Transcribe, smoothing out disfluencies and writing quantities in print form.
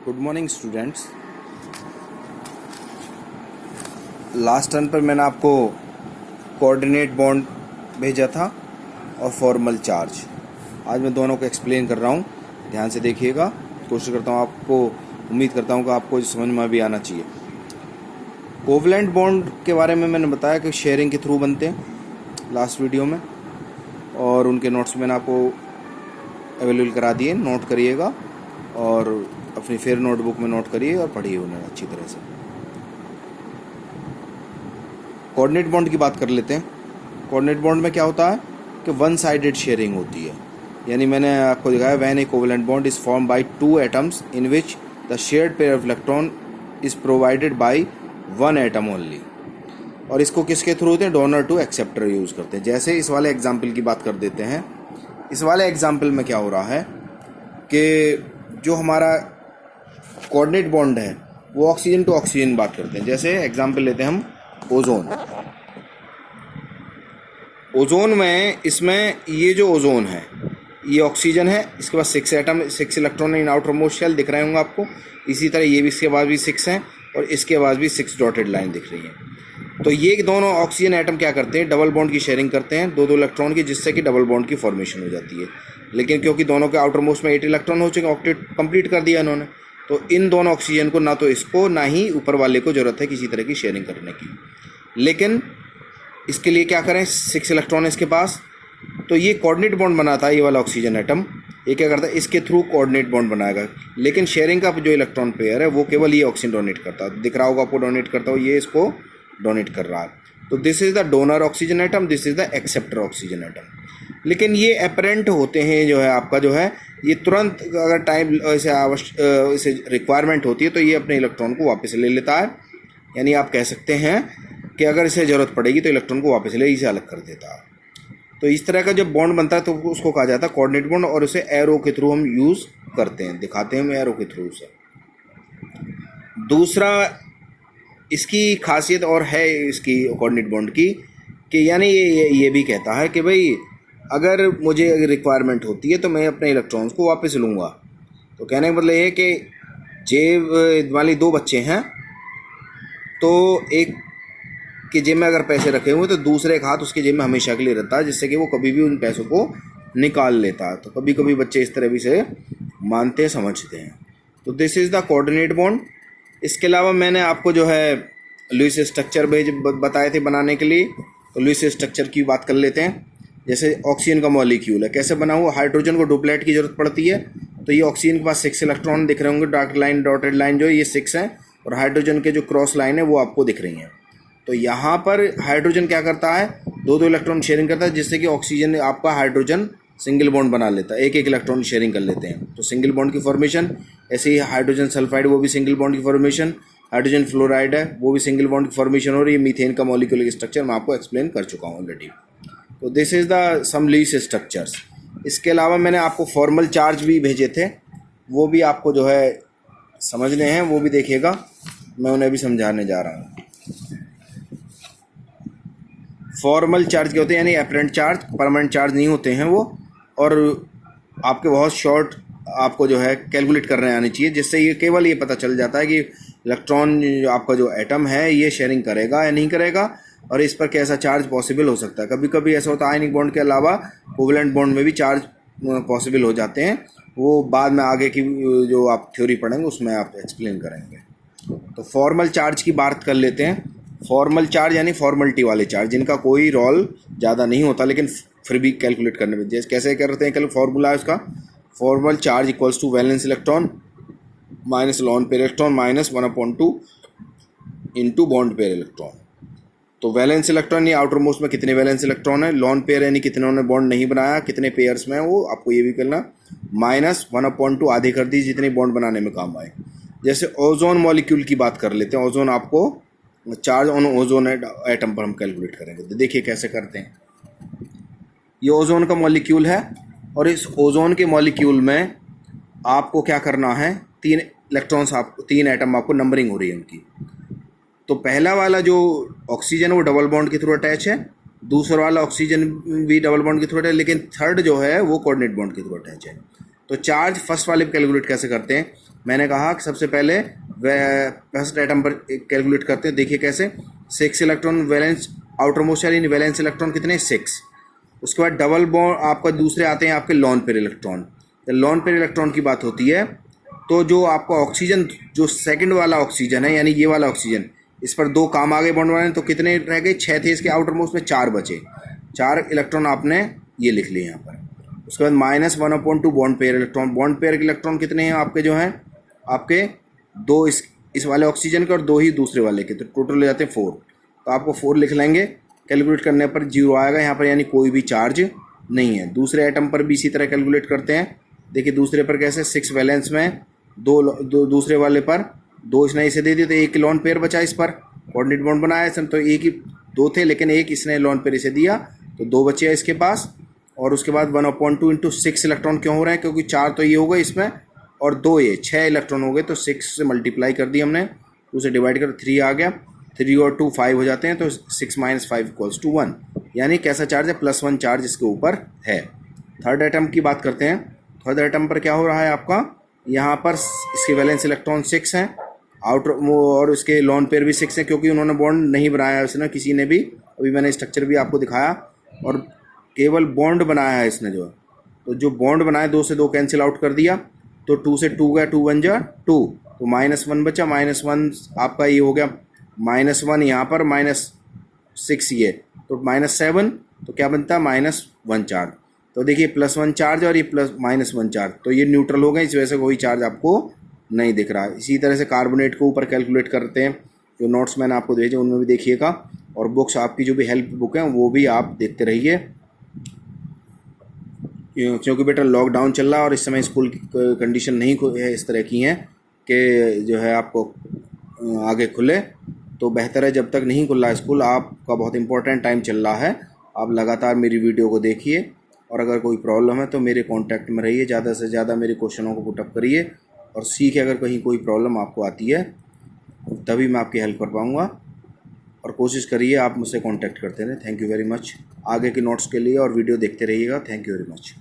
Good morning students. Last turn पर मैंने आपको कोऑर्डिनेट बॉन्ड भेजा था और फॉर्मल चार्ज। आज मैं दोनों को एक्सप्लेन कर रहा हूँ, ध्यान से देखिएगा। कोशिश करता हूँ आपको, उम्मीद करता हूँ कि आपको समझ में भी आना चाहिए। कोवलेंट बॉन्ड के बारे में मैंने बताया कि शेयरिंग के थ्रू बनते हैं लास्ट वीडियो में, और उनके नोट्स मैंने आपको अवेलेबल करा दिए। नोट करिएगा और अपनी फिर नोटबुक में नोट करिए और पढ़िए उन्हें अच्छी तरह से। कोऑर्डिनेट बॉन्ड की बात कर लेते हैं। कोऑर्डिनेट बॉन्ड में क्या होता है कि वन साइडेड शेयरिंग होती है, यानी मैंने आपको दिखाया when A covalent bond is form by two atoms in which the shared pair of electron is provided by one atom only. और इसको किसके थ्रू होते हैं? डोनर टू एक्सेप्टर यूज करते हैं। जैसे इस वाले एग्जाम्पल की बात कर देते हैं। इस वाले एग्जाम्पल में क्या हो रहा है कि जो हमारा कोऑर्डिनेट बॉन्ड है वो ऑक्सीजन टू ऑक्सीजन बात करते हैं। जैसे एग्जाम्पल लेते हैं हम ओजोन। ओजोन में इसमें ये जो ओजोन है ये ऑक्सीजन है, इसके पास 6 atom 6 electron in outermost shell दिख रहे होंगे आपको। इसी तरह ये भी, इसके बाद भी 6 हैं और इसके बाद भी 6 डॉटेड लाइन दिख रही है। तो ये दोनों ऑक्सीजन एटम क्या करते हैं? डबल बॉन्ड की शेयरिंग करते हैं, दो इलेक्ट्रॉन की, जिससे कि डबल बॉन्ड की फॉर्मेशन हो जाती है। लेकिन क्योंकि दोनों के आउटर मोस्ट में 8 इलेक्ट्रॉन हो चुके, ऑक्टेट कंप्लीट कर दिया इन्होंने, तो इन दोनों ऑक्सीजन को ना तो इसको ना ही ऊपर वाले को जरूरत है किसी तरह की शेयरिंग करने की। लेकिन इसके लिए क्या करें? 6 इलेक्ट्रॉन इसके पास, तो ये कोऑर्डिनेट बॉन्ड बनाता है। ये वाला ऑक्सीजन एटम ये क्या करता है? इसके थ्रू कोऑर्डिनेट बॉन्ड बनाएगा। लेकिन शेयरिंग का जो इलेक्ट्रॉन पेयर है वो केवल ये ऑक्सीजन डोनेट करता है। दिख रहा होगा आपको, डोनेट करता हो, ये इसको डोनेट कर रहा है। तो this is the donor oxygen atom, this is the acceptor oxygen atom. लेकिन ये अपरेंट होते हैं, जो है आपका जो है ये तुरंत अगर टाइम इसे रिक्वायरमेंट होती है तो ये अपने इलेक्ट्रॉन को वापस ले लेता है। यानी आप कह सकते हैं कि अगर इसे ज़रूरत पड़ेगी तो इलेक्ट्रॉन को वापस ले इसे अलग कर देता है। तो इस तरह का जब बॉन्ड बनता है तो उसको कहा जाता है कोऑर्डिनेट बॉन्ड, और उसे एरो के थ्रू हम यूज़ करते हैं, दिखाते हैं एरो के थ्रू से। दूसरा इसकी खासियत और है इसकी कोऑर्डिनेट बॉन्ड की कि यानी ये भी कहता है कि भाई अगर मुझे रिक्वायरमेंट होती है तो मैं अपने इलेक्ट्रॉन्स को वापस लूँगा। तो कहने का मतलब ये है कि जेब वाली 2 बच्चे हैं, तो एक के जेब में अगर पैसे रखे हुए तो दूसरे एक हाथ उसके जेब में हमेशा के लिए रहता है, जिससे कि वो कभी भी उन पैसों को निकाल लेता है। तो कभी कभी बच्चे इस तरह भी से मानते समझते हैं। तो this is the coordinate bond. इसके अलावा मैंने आपको जो है लुईस स्ट्रक्चर बताए थे बनाने के लिए, तो लुईस स्ट्रक्चर की बात कर लेते हैं। जैसे ऑक्सीजन का मॉलिक्यूल है, कैसे बना हुआ? हाइड्रोजन को डुप्लेट की जरूरत पड़ती है, तो ये ऑक्सीजन के पास 6 इलेक्ट्रॉन दिख रहे होंगे, डार्क लाइन डॉटेड लाइन जो है ये 6 हैं, और हाइड्रोजन के जो क्रॉस लाइन है वो आपको दिख रही हैं। तो यहाँ पर हाइड्रोजन क्या करता है? 2 इलेक्ट्रॉन शेयरिंग करता है, जिससे कि ऑक्सीजन आपका हाइड्रोजन सिंगल बॉन्ड बना लेता है, एक इलेक्ट्रॉन शेयरिंग कर लेते हैं, तो सिंगल बॉन्ड की फॉर्मेशन। ऐसे ही हाइड्रोजन सल्फाइड वो भी सिंगल बॉन्ड की फॉर्मेशन। हाइड्रोजन फ्लोराइड है वो भी सिंगल बॉन्ड की फॉर्मेशन हो रही है। मीथेन का मॉलिक्यूलर स्ट्रक्चर मैं आपको एक्सप्लेन कर चुका हूँ ऑलरेडी। तो this is the some Lewis structures. इसके अलावा मैंने आपको फॉर्मल चार्ज भी भेजे थे, वो भी आपको जो है समझने हैं, वो भी देखिएगा, मैं उन्हें भी समझाने जा रहा हूँ। फॉर्मल चार्ज क्या होते हैं? यानी अपरेंट चार्ज, परमानेंट चार्ज नहीं होते हैं वो, और आपके बहुत शॉर्ट आपको जो है कैलकुलेट करने आनी चाहिए, जिससे ये केवल ये पता चल जाता है कि इलेक्ट्रॉन आपका जो एटम है ये शेयरिंग करेगा या नहीं करेगा, और इस पर कैसा चार्ज पॉसिबल हो सकता है। कभी कभी ऐसा होता है आयनिक बॉन्ड के अलावा कोवलेंट बॉन्ड में भी चार्ज पॉसिबल हो जाते हैं, वो बाद में आगे की जो आप थ्योरी पढ़ेंगे उसमें आप एक्सप्लेन करेंगे। तो फॉर्मल चार्ज की बात कर लेते हैं। फॉर्मल चार्ज यानी फॉर्मलिटी वाले चार्ज, जिनका कोई रोल ज़्यादा नहीं होता लेकिन फिर भी कैलकुलेट करने में जैसे कैसे करते हैं, कल फॉर्मूला है उसका। Formal charge equals to valence electron minus lone pair electron minus 1/2 into bond pair electron. तो वैलेंस इलेक्ट्रॉन ये आउटर मोस्ट में कितने वैलेंस इलेक्ट्रॉन है, लॉन पेयर यानी कितने उन्होंने बॉन्ड नहीं बनाया, कितने पेयर्स में है वो आपको ये भी करना, माइनस 1/2 आधे कर दी जितने बॉन्ड बनाने में काम आए। जैसे ओजोन मॉलिक्यूल की बात कर लेते हैं। ओजोन आपको चार्ज ऑन ओजोन एटम पर हम कैलकुलेट करेंगे, तो देखिए कैसे करते हैं। ये ओजोन का मॉलिक्यूल है, और इस ओजोन के मॉलिक्यूल में आपको क्या करना है? 3 इलेक्ट्रॉन्स, आपको 3 एटम आपको नंबरिंग हो रही है उनकी। तो पहला वाला जो ऑक्सीजन है वो डबल बॉन्ड के थ्रू अटैच है, दूसरा वाला ऑक्सीजन भी डबल बॉन्ड के थ्रू अटैच है, लेकिन थर्ड जो है वो कोऑर्डिनेट बॉन्ड के थ्रू अटैच है। तो चार्ज फर्स्ट वाले पे कैलकुलेट कैसे करते हैं? मैंने कहा कि सबसे पहले वह फर्स्ट एटम पर कैलकुलेट करते हैं। देखिए कैसे, 6 इलेक्ट्रॉन वैलेंस आउटर मोस्ट यानी वैलेंस इलेक्ट्रॉन कितने, 6। उसके बाद डबल बॉन्ड आपका दूसरे आते हैं आपके लॉन पेयर इलेक्ट्रॉन। जब लॉन पेयर इलेक्ट्रॉन की बात होती है तो जो आपका ऑक्सीजन, जो सेकंड वाला ऑक्सीजन है यानी ये वाला ऑक्सीजन, इस पर 2 काम आ गए बॉन्ड बनाने, तो कितने रह गए, 6 थे इसके आउटर मोस्ट में, 4 बचे। 4 इलेक्ट्रॉन आपने ये लिख लिए यहाँ पर। उसके बाद -1/2 bond pair electron. Bond pair electron कितने हैं आपके, जो हैं आपके 2 इस वाले ऑक्सीजन के और 2 ही दूसरे वाले के, तो टोटल हो जाते हैं 4। तो आपको 4 लिख लेंगे। कैलकुलेट करने पर 0 आएगा यहाँ पर, यानी कोई भी चार्ज नहीं है। दूसरे एटम पर भी इसी तरह कैलकुलेट करते हैं। देखिए दूसरे पर कैसे, 6 वैलेंस में, दो दूसरे वाले पर 2 इसने इसे दे दिए, तो 1 लॉन पेयर बचा इस पर। कोऑर्डिनेट बॉन्ड बनाया इसने, तो एक ही 2 थे, लेकिन 1 इसने लॉन पेयर इसे दिया, तो 2 बचे हैं इसके पास। और उसके बाद 1/2 इंटू 6 इलेक्ट्रॉन क्यों हो रहे हैं, क्योंकि 4 तो ये हो गए इसमें और 2 ये 6 इलेक्ट्रॉन हो गए, तो 6 से मल्टीप्लाई कर दी हमने, उसे डिवाइड कर 3 आ गया। 3 और 2 5 हो जाते हैं, तो 6 - 5 = 1। यानी कैसा चार्ज है, +1 चार्ज इसके ऊपर है। थर्ड एटम की बात करते हैं। थर्ड एटम पर क्या हो रहा है आपका, यहाँ पर इसके वैलेंस इलेक्ट्रॉन 6 हैं, आउटर और इसके लॉन पेयर भी 6 हैं, क्योंकि उन्होंने बॉन्ड नहीं बनाया है इसने, किसी ने भी। अभी मैंने स्ट्रक्चर भी आपको दिखाया, और केवल बॉन्ड बनाया है इसने जो। तो जो बॉन्ड बनाया, 2 से 2 कैंसिल आउट कर दिया, तो 2 से 2 गया, 2 1 जा 2, तो -1 बचा। -1 आपका ये हो गया, -1 यहाँ पर, -6 ये, तो -7, तो क्या बनता है, -1 चार्ज। तो देखिए +1 चार्ज और ये -1 चार्ज, तो ये न्यूट्रल हो गए, इस वजह से कोई चार्ज आपको नहीं दिख रहा है। इसी तरह से कार्बोनेट को ऊपर कैलकुलेट करते हैं, जो नोट्स मैंने आपको भेजे उनमें भी देखिएगा, और बुक्स आपकी जो भी हेल्प बुक है वो भी आप देखते रहिए, क्योंकि बेटा लॉकडाउन चल रहा है और इस समय स्कूल की कंडीशन नहीं है इस तरह की हैं कि जो है आपको आगे खुले, तो बेहतर है जब तक नहीं खुल रहा स्कूल, आपका बहुत इंपॉर्टेंट टाइम चल रहा है, आप लगातार मेरी वीडियो को देखिए, और अगर कोई प्रॉब्लम है तो मेरे कांटेक्ट में रहिए, ज़्यादा से ज़्यादा मेरे क्वेश्चनों को पुटअप करिए और सीखिए। अगर कहीं कोई प्रॉब्लम आपको आती है तभी मैं आपकी हेल्प कर पाऊँगा, और कोशिश करिए आप मुझसे कांटेक्ट करते रहें। Thank you very much. आगे के नोट्स के लिए और वीडियो देखते रहिएगा। Thank you very much.